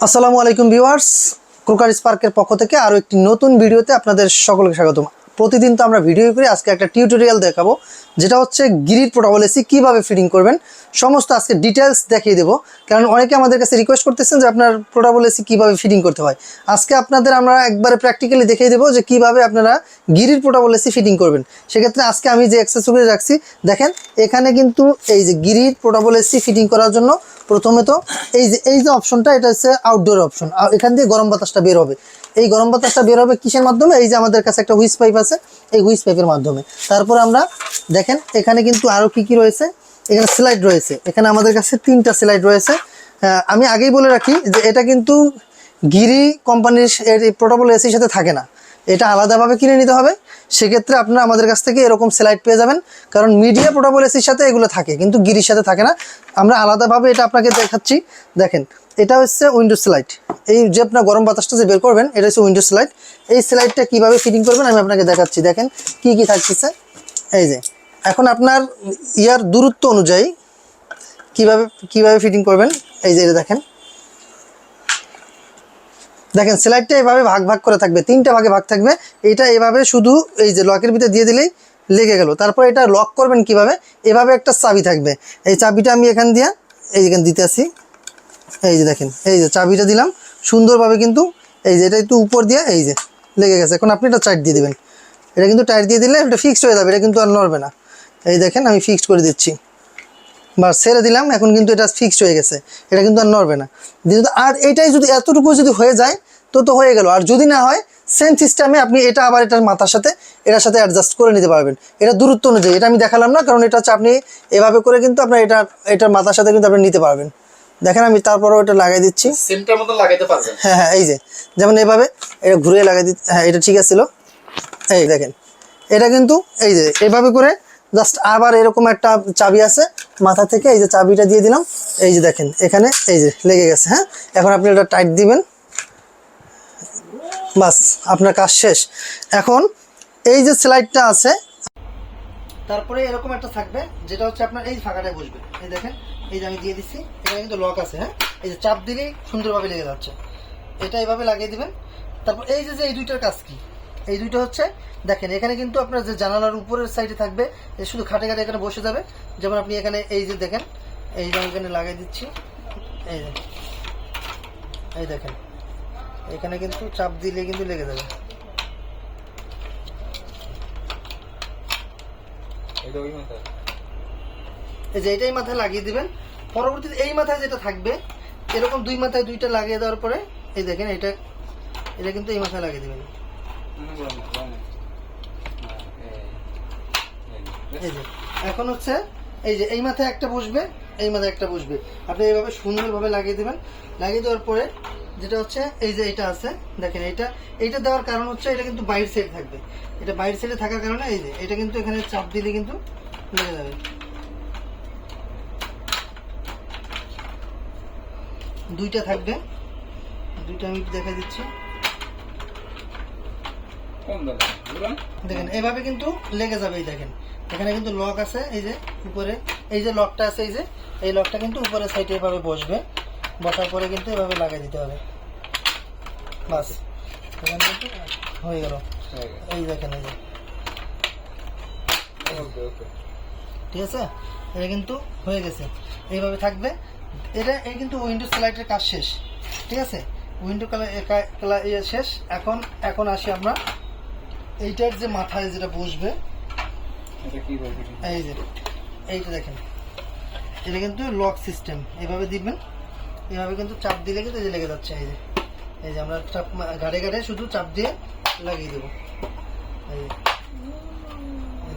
আসসালামু আলাইকুম viewers, Crocker স্পার্কের পক্ষ থেকে আরও একটি নতুন ভিডিওতে আপনাদের সকলকে স্বাগতম। প্রতিদিন তো আমরা ভিডিও করি, আজকে একটা টিউটোরিয়াল দেখাবো, যেটা হচ্ছে গিরির পোর্টেবল এসি কীভাবে ফিটিং করবেন সমস্ত আজকে ডিটেলস দেখিয়ে দেবো। কারণ অনেকে আমাদের কাছে রিকোয়েস্ট করতেছেন যে আপনার পোর্টেবল এসি কীভাবে ফিটিং করতে হয়। আজকে আপনাদের আমরা একবারে প্র্যাকটিক্যালি দেখিয়ে দেবো যে কীভাবে আপনারা গিরির পোর্টেবল এসি ফিটিং করবেন। সেক্ষেত্রে আজকে আমি যে অ্যাক্সেসরিজ রাখছি দেখেন, এখানে কিন্তু এই যে গিরির পোর্টেবল এসি ফিটিং করার জন্য প্রথমে তো এই যে অপশনটা, এটা হচ্ছে আউটডোর অপশন। এখান দিয়ে গরম বাতাসটা বের হবে। এই গরম বাতাসটা বের হবে কিসের মাধ্যমে? এই যে আমাদের কাছে একটা হুইস পাইপ আছে, এই হুইস পাইপের মাধ্যমে। তারপর আমরা দেখেন এখানে কিন্তু আরও কি রয়েছে, এখানে স্লাইড রয়েছে। এখানে আমাদের কাছে 3টা স্লাইড রয়েছে। আমি আগেই বলে রাখি যে এটা কিন্তু গিরি কোম্পানির পোর্টেবল এসির সাথে থাকে না, এটা আলাদাভাবে কিনে নিতে হবে। সেক্ষেত্রে আপনারা আমাদের কাছ থেকে এরকম স্লাইড পেয়ে যাবেন, কারণ মিডিয়া পোর্টেবল এসির সাথে এগুলো থাকে কিন্তু গিরির সাথে থাকে না। আমরা আলাদাভাবে এটা আপনাকে দেখাচ্ছি। দেখেন এটা হচ্ছে উইন্ডো স্লাইড। এই যে আপনার গরম বাতাসটা যে বের করবেন, এটা হচ্ছে উইন্ডো স্লাইড। এই স্লাইডটা কীভাবে ফিটিং করবেন আমি আপনাকে দেখাচ্ছি। দেখেন কি থাকতেছে। এই যে এখন আপনার ইয়ার দূরত্ব অনুযায়ী কিভাবে ফিটিং করবেন, এই যে এটা দেখেন স্লাইডটা এভাবে ভাগ করে থাকবে, 3টা ভাগে ভাগ থাকবে। এইটা এভাবে শুধু এই যে লকের ভিতরে দিয়ে দিলেই লেগে গেল। তারপর এটা লক করবেন কিভাবে, এভাবে একটা চাবি থাকবে। এই চাবিটা আমি এখান দিয়ে এইখানে দিতে আসি। এই যে দেখেন, এই যে চাবিটা দিলাম সুন্দরভাবে, কিন্তু এই যে এটা একটু উপর দিয়ে এই যে লেগে গেছে। এখন আপনি এটা টাইট দিয়ে দেবেন। এটা কিন্তু টাইট দিয়ে দিলে এটা ফিক্সড হয়ে যাবে, এটা কিন্তু আর নড়বে না। এই দেখেন আমি ফিক্সড করে দিচ্ছি, বাস ছেড়ে দিলাম। এখন কিন্তু এটা ফিক্সড হয়ে গেছে, এটা কিন্তু আর নড়বে না। আর এটাই যদি এতটুকু যদি হয়ে যায় তো হয়ে গেল। আর যদি না হয় সেম সিস্টেমে আপনি এটা আবার এটার মাথার সাথে এটার সাথে অ্যাডজাস্ট করে নিতে পারবেন। এটা দূরত্ব অনুযায়ী, এটা আমি দেখালাম না, কারণ এটা হচ্ছে আপনি এভাবে করে কিন্তু আপনার এটার মাথার সাথে কিন্তু আপনি নিতে পারবেন। দেখেন আমি তারপরও এটা লাগাই দিচ্ছি, সিমটার মতো লাগাইতে পারবেন। হ্যাঁ, এই যে যেমন এভাবে এটা ঘুরে লাগাই দিচ্ছি। হ্যাঁ, এটা ঠিক আছে। এই দেখেন এটা কিন্তু এই যে এভাবে করে জাস্ট আবার এরকম একটা চাবি আছে মাথা থেকে, এই যে চাবিটা দিয়ে দিলাম। এই যে দেখেন এখানে এই যে লেগে গেছে। হ্যাঁ, এখন আপনি এটা টাইট দিবেন, বাস আপনার কাজ শেষ। এখন এই যে স্লাইডটা আছে, তারপরে এরকম একটা থাকবে যেটা হচ্ছে আপনার এই ফাঁকাটায় বসবে। এই দেখেন এই যে আমি দিয়ে দিচ্ছি, এখানে কিন্তু লক আছে। হ্যাঁ, এই যে চাপ দিলেই সুন্দরভাবে লেগে যাচ্ছে। এটা এভাবে লাগিয়ে দিবেন। তারপর এই যে এই দুইটার কাজ কি, এই দুইটা হচ্ছে দেখেন এখানে কিন্তু আপনার যে জানালার উপরের সাইডে থাকবে, শুধু খাটে এখানে বসে যাবে। যেমন আপনি এখানে এই যে দেখেন, এই যে এখানে লাগিয়ে দিচ্ছি। এই দেখেন এখানে কিন্তু চাপ দিলে কিন্তু লেগে যাবে। এই যে এটাই মাথায় লাগিয়ে দিবেন। পরবর্তীতে এই মাথায় যেটা থাকবে, এরকম দুই মাথায় দুইটা লাগিয়ে দেওয়ার পরে এই দেখেন এটা কিন্তু এই মাথায় লাগিয়ে দিবেন। এই যে এখন হচ্ছে এই যে এই মাথায় একটা বসবে, এই মাথায় একটা বসবে। আপনি এইভাবে সুন্দরভাবে লাগিয়ে দিবেন। লাগিয়ে দেওয়ার পরে যেটা হচ্ছে এই যে এটা আছে দেখেন, এইটা দেওয়ার কারণ হচ্ছে এটা কিন্তু বাইরের সাইড থাকবে। এটা বাইরের সাইডে থাকার কারণে এই যে এটা কিন্তু এখানে চাপ দিলে কিন্তু লেগে যাবে। দুইটা থাকবে, দুইটা আমি দেখা দিচ্ছি। দেখেন এভাবে কিন্তু লেগে যাবে। এই দেখেন এখানে কিন্তু লক আছে, এই যে উপরে এই যে লকটা আছে, এই লকটা কিন্তু উপরের সাইডে এভাবে বসবে। বসার পরে কিন্তু এভাবে লাগাই দিতে হবে, বাস এখানে কিন্তু হয়ে গেল। এই দেখেন এই যে ঠিক আছে, এটা কিন্তু হয়ে গেছে। এইভাবে থাকবে। এই কিন্তু উইন্ডো স্লাইডের কাজ শেষ। ঠিক আছে, উইন্ডো শেষ। এখন আসি আমরা এইটার যে মাথায় যেটা বসবে, এই যে এইটা দেখেন এটা কিন্তু লক সিস্টেম। এইভাবে দিবেন, এইভাবে কিন্তু চাপ দিলে কিন্তু এই যে লেগে যাচ্ছে। এই যে আমরা চাপ ঘাড়ে শুধু চাপ দিয়ে লাগিয়ে দেবো। এই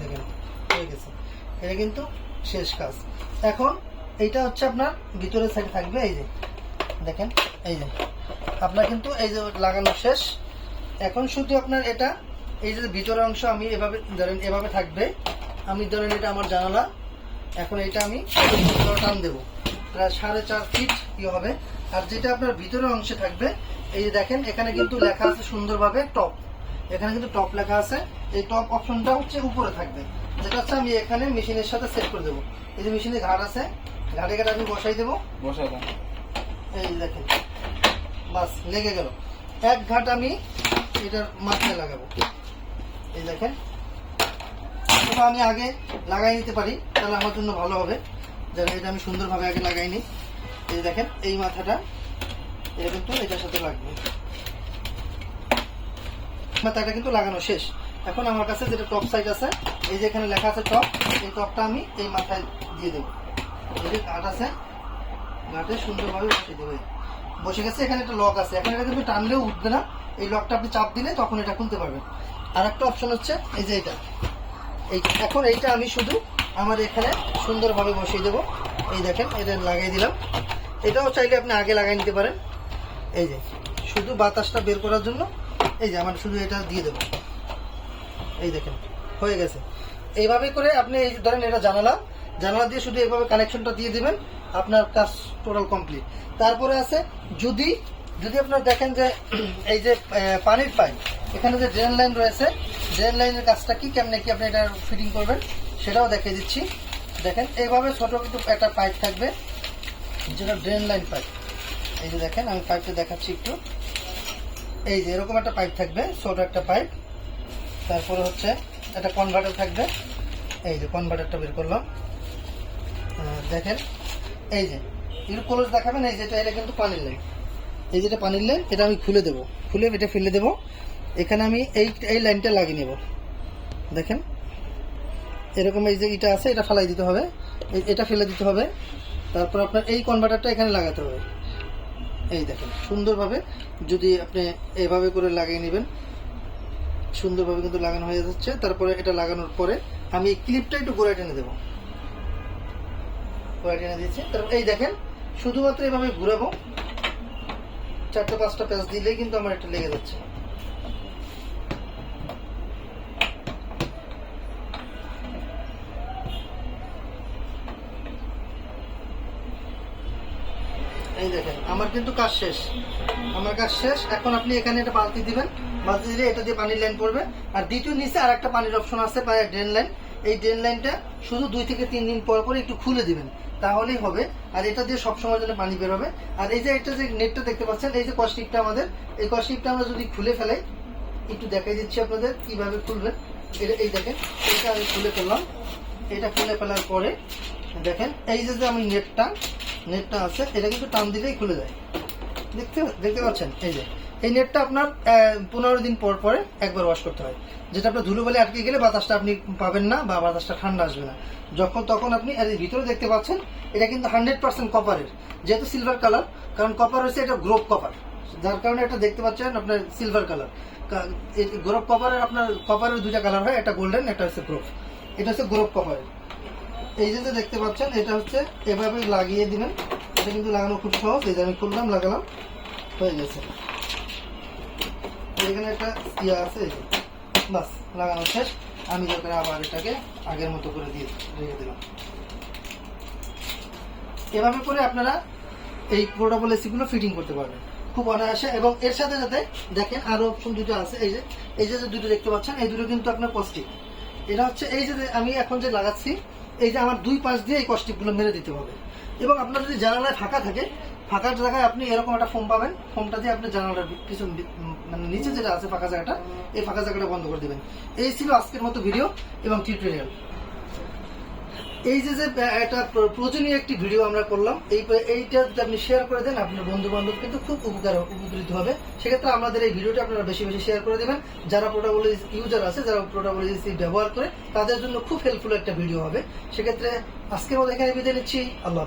দেখেন হয়ে গেছে, এটা কিন্তু শেষ কাজ। এখন এইটা হচ্ছে আপনার ভিতরের সাইডে থাকবে। এই যে দেখেন এই যে আপনার কিন্তু এই যে লাগানো শেষ। এখন শুধু আপনার এটা এই যে ভিতরের অংশ আমি এভাবে ধরেন, এভাবে থাকবে। আমি ধরেন এটা আমার জানালা, এখন এটা আমি টান দেবো, প্রায় 4.5 ফিট হবে। আর যেটা আপনার ভিতরের অংশে থাকবে, এই যে দেখেন এখানে কিন্তু লেখা আছে সুন্দরভাবে টপ। এখানে কিন্তু টপ লেখা আছে। এই টপ অপশনটা হচ্ছে উপরে থাকবে, যেটা হচ্ছে আমি এখানে মেশিনের সাথে সেট করে দেবো। এই যে মেশিনে ঘাট আছে, ঘাটে আমি বসাই দেবো। এই দেখেন বাস লেগে গেল। এক ঘাট আমি এটার মাথায় লাগাবো। এই দেখেন, অথবা আমি আগে লাগাই নিতে পারি, তাহলে আমার জন্য ভালো হবে। যেন এটা আমি সুন্দরভাবে আগে লাগাই নিই। এই দেখেন, এই মাথাটা এটা কিন্তু এটার সাথে লাগবে। মাথাটা কিন্তু লাগানো শেষ। এখন আমার কাছে যেটা টপ সাইড আছে, এই যে এখানে লেখা আছে টপ, এই টপটা আমি এই মাথায় দিয়ে দেবো। এই যে ঘাট আছে, ঘাটে সুন্দরভাবে বসিয়ে দেবো। বসে গেছে। এখানে একটা লক আছে, এখন এটা কিন্তু টানলেও উঠবে না। এই লকটা আপনি চাপ দিলে তখন এটা খুলতে পারবেন। আর একটা অপশন হচ্ছে এই যে এটা, এখন এইটা আমি শুধু আমার এখানে সুন্দরভাবে বসিয়ে দেবো। এই দেখেন, এটা লাগিয়ে দিলাম। এটাও চাইলে আপনি আগে লাগাই নিতে পারেন। এই যে শুধু বাতাসটা বের করার জন্য এই যে আমার শুধু এটা দিয়ে দেবো। এই দেখেন, হয়ে গেছে। এইভাবে করে আপনি এই ধরেন এটা জানালা দিয়ে শুধু এইভাবে কানেকশনটা দিয়ে দিবেন, আপনার কাজ টোটাল কমপ্লিট। তারপরে আছে যদি আপনারা দেখেন যে এই যে পানির পাইপ, এখানে যে ড্রেন লাইন রয়েছে, ড্রেন লাইনের কাজটা কি, কেমনে কি আপনি এটা ফিটিং করবেন সেটাও দেখিয়ে দিচ্ছি। দেখেন, এইভাবে ছোট কিন্তু একটা পাইপ থাকবে, যেটা ড্রেন লাইন পাইপ। এই যে দেখেন, আমি পাইপটা দেখাচ্ছি একটু। এই যে এরকম একটা পাইপ থাকবে, ছোট একটা পাইপ। তারপরে হচ্ছে একটা কনভার্টার থাকবে। এই যে কনভার্টারটা বের করলাম। দেখেন, এই যে একটু ক্লোজ দেখাবেন। এই যেটা, এটা কিন্তু পানির লাইন। এই যেটা পানির লাইন, এটা আমি খুলে দেবো, খুলে এটা ফেলে দেবো। এখানে আমি এই লাইনটা লাগিয়ে নেব। দেখেন, এরকম এই যে এটা আছে, এটা ফেলাই দিতে হবে, এটা ফেলে দিতে হবে। তারপর আপনার এই কনভার্টারটা এখানে লাগাতে হবে। এই দেখেন, সুন্দরভাবে যদি আপনি এভাবে করে লাগিয়ে নেবেন, সুন্দরভাবে কিন্তু লাগানো হয়ে যাচ্ছে। তারপরে এটা লাগানোর পরে আমি এই ক্লিপটা একটু গোড়ায় টেনে দেবো। গোড়ায় টেনে দিয়েছি। তারপর এই দেখেন, শুধুমাত্র এভাবে ঘুরাবো, 4-5টা প্যাচ দিলেই কিন্তু আমার এটা লেগে যাচ্ছে। এই দেখেন, আমার কিন্তু কাজ শেষ। এখন আপনি এখানে একটা বালতি দিবেন, বালতি দিলে এটা দিয়ে পানির লাইন পড়বে। আর দ্বিতীয় নিচে আর একটা পানির অপশন আছে, ড্রেন লাইন। এই ড্রেন লাইনটা শুধু 2 থেকে 3 দিন পর একটু খুলে দিবেন, তাহলেই হবে। আর এটা দিয়ে সবসময় জন্য পানি বের হবে। আর এই যে এটা যে নেটটা দেখতে পাচ্ছেন, এই যে কস্টিপটা আমাদের, এই কস্টিপটা আমরা যদি খুলে ফেলাই, একটু দেখাই দিচ্ছি আপনাদের কিভাবে খুলবেন। এই দেখেন, এটা আমি খুলে ফেললাম। এটা খুলে ফেলার পরে দেখেন, এই যে আমি নেটটা আছে, এটা কিন্তু টান দিলেই খুলে যায়। দেখতে পাচ্ছেন? এই নেটটা আপনার 15 দিন পর পরে একবার ওয়াশ করতে হয়। যেটা আপনার ধুলোবালি আটকে গেলে বাতাসটা আপনি পাবেন না, বা বাতাসটা ঠান্ডা আসবে না। তখন আপনি ভিতরে দেখতে পাচ্ছেন, এটা কিন্তু 100% কপারের, যেহেতু সিলভার কালার, কারণ কপার হচ্ছে এটা গ্রোপ কপার, যার কারণে এটা দেখতে পাচ্ছেন আপনার সিলভার কালার। গ্রোপ কপারের আপনার কপারের 2টা কালার হয়, একটা গোল্ডেন, একটা হচ্ছে গ্রোপ। এটা হচ্ছে গ্রোপ কপারের। এই যে দেখতে পাচ্ছেন, এটা হচ্ছে এভাবে লাগিয়ে দিবেন। এটা কিন্তু লাগানো খুব সহজ। এই যে আমি খুললাম, লাগালাম, হয়ে গেছে। এখানে একটা ইয়া আছে, বাস লাগানো শেষ। আমি দরকার আবার এটাকে আগের মতো করে দিয়ে রেখে দিলাম। এভাবে করে আপনারা এই পোর্টেবল এসিগুলো ফিটিং করতে পারবেন খুব অনায়াসে। এবং এর সাথে সাথে দেখেন আরো অপশন দুটো আছে। এই যে দুটো দেখতে পাচ্ছেন, এই দুটো কিন্তু আপনার কস্টিক। এটা হচ্ছে এই যে আমি এখন যে লাগাচ্ছি, এই যে আমার 2 পাশ দিয়ে এই কস্টিকগুলো মেরে দিতে হবে। এবং আপনার যদি জানালায় ফাঁকা থাকে, ফাঁকা জায়গায় আপনি এরকম একটা ফোম পাবেন, ফোমটা দিয়ে আপনি জানালার পিছন মানে নিচে যেটা আছে ফাঁকা জায়গাটা, এই ফাঁকা জায়গাটা বন্ধ করে দেবেন। এই ছিল আজকের মতো ভিডিও এবং টিউটোরিয়াল। এই যে একটা প্রয়োজনীয় একটি ভিডিও আমরা করলাম, এইটা যদি আপনি শেয়ার করে দেন, আপনার বন্ধু বান্ধব কিন্তু খুব উপকৃত হবে। সেক্ষেত্রে আমাদের এই ভিডিওটা আপনারা বেশি বেশি শেয়ার করে দেবেন। যারা পোর্টেবল ইউজার আছে, যারা পোর্টেবল এসি ব্যবহার করে, তাদের জন্য খুব হেল্পফুল একটা ভিডিও হবে। সেক্ষেত্রে আজকের মতো এখানে বিদায় নিচ্ছি। আল্লাহ।